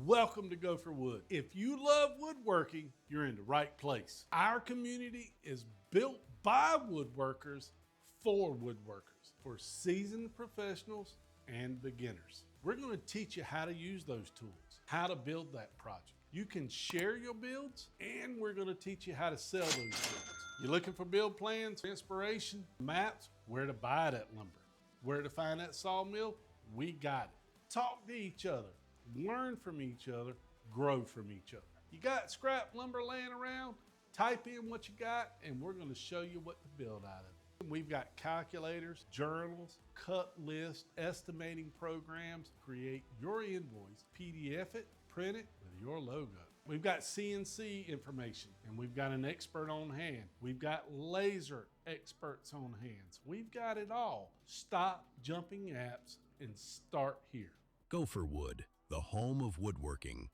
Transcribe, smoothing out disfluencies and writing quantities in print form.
Welcome to Go for Wood. If you love woodworking, you're in the right place. Our community is built by woodworkers for woodworkers, for seasoned professionals and beginners. We're going to teach you how to use those tools, how to build that project. You can share your builds, and we're going to teach you how to sell those builds. You're looking for build plans, inspiration, maps, where to buy that lumber, where to find that sawmill, we got it. Talk to each other, learn from each other, grow from each other. You got scrap lumber laying around? Type in what you got, and we're going to show you what to build out of it. We've got calculators, journals, cut lists, estimating programs. Create your invoice, PDF it, print it with your logo. We've got CNC information, and we've got an expert on hand. We've got laser experts on hands. We've got it all. Stop jumping apps and start here. Go for Wood, the home of woodworking.